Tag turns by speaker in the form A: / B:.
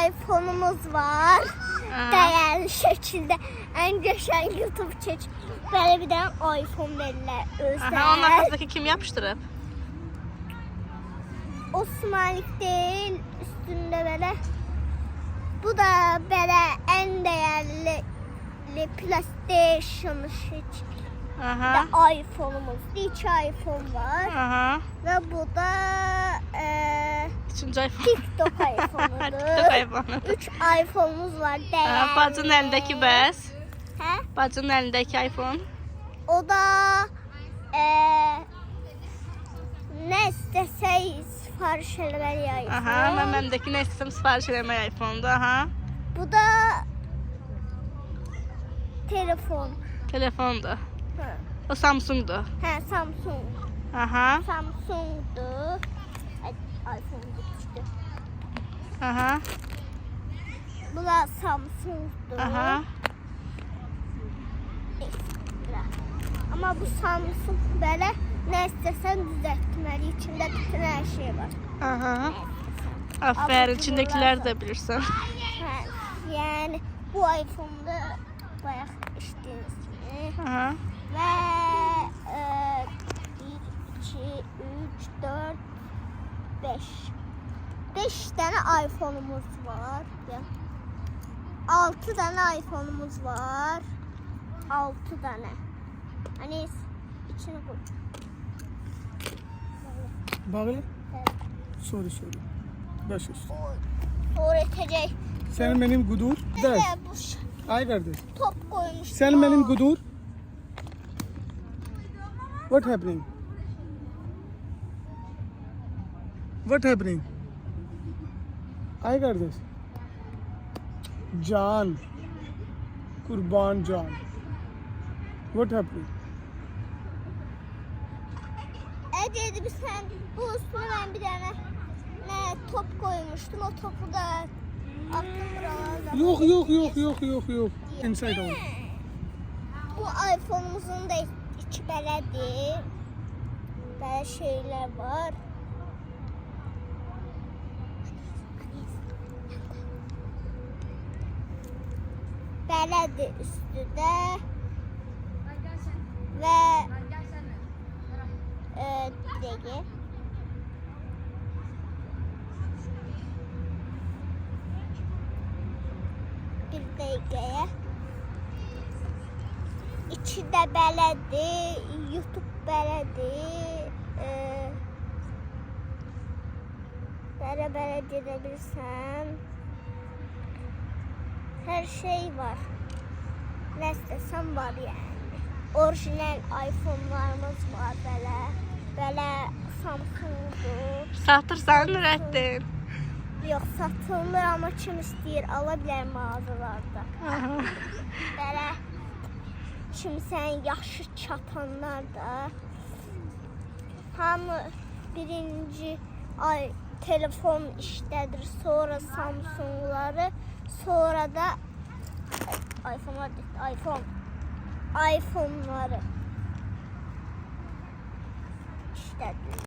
A: iPhone'umuz var. Değerli şekilde en geçen YouTube çek. Böyle bir tane iPhone verirler özel.
B: Aha, onun arkasındaki kim yapıştırıp?
A: Osmanlık değil, üstünde böyle. Bu da böyle en değerli PlayStation şekli.
B: Aha.
A: Ve iPhone'umuz. 2 iPhone var.
B: Aha.
A: Ve bu da
B: Üçüncü iPhone.
A: TikTok iPhone'udur.
B: TikTok iPhone.
A: 3 iPhone'umuz var değerli.
B: Bacının elindeki bəs.
A: Hə?
B: Bacının elindeki iPhone.
A: O da ne istesey sipariş eləməli iPhone.
B: Aha, mən məndəki nə istəsəm sifariş eləmək iPhone-dur. Aha.
A: Bu da telefon.
B: Telefondur.
A: Hə,
B: O Samsung'dur.
A: hə Samsung.
B: Aha.
A: Samsung'dur. Ay, iPhone düşdü.
B: Aha.
A: Bu da Samsung'dur.
B: Aha.
A: Ekstra. Ama bu Samsung böyle ne istesen düzeltmeli. İçinde bütün her şey var.
B: Aha. Aferin, içindekiler de bilirsin.
A: Ha, yani bu iPhone'da bayağı içtiğiniz gibi.
B: Aha.
A: Ve 1, 2, 3, 4, 5. 5 tane iPhone'umuz var. 6 tane iPhone'umuz var. 6 tane. Hani içine koy.
C: Bağlı.
A: Evet.
C: Sorry. Başüstü.
A: Öğretecek.
C: Sen benim gudur.
A: Bir
C: Ders.
A: de bu
C: Ay kardeş.
A: top koymuş.
C: Sen benim gudur. What happening? What happening? Ay kardeş. Can. Kurban Can. What happening?
A: Dedim sen bu üstüne ben bir tane top koymuştum. O topu da attım buralarda.
C: Yok. Inside out.
A: Bu iPhone'umuzun da içi belədir. Böyle şeyler var. Belədir üstündə. Ve bir dakika. Bir dakikaya. İçinde belədir, YouTube belədir. Belə gedebilirsən. Her şey var. Ne istesen var yani. Orijinal iPhone'larımız var böyle Samsung'dur.
B: Satırsan Nurettin.
A: Yok satılır ama kim istəyir ala bilər mağazalarda.
B: Aha.
A: Belə kimsən yaşı çatanlar da hamı birinci ay telefon işlədir, sonra Samsung'ları, sonra da iPhone'ları işlədir.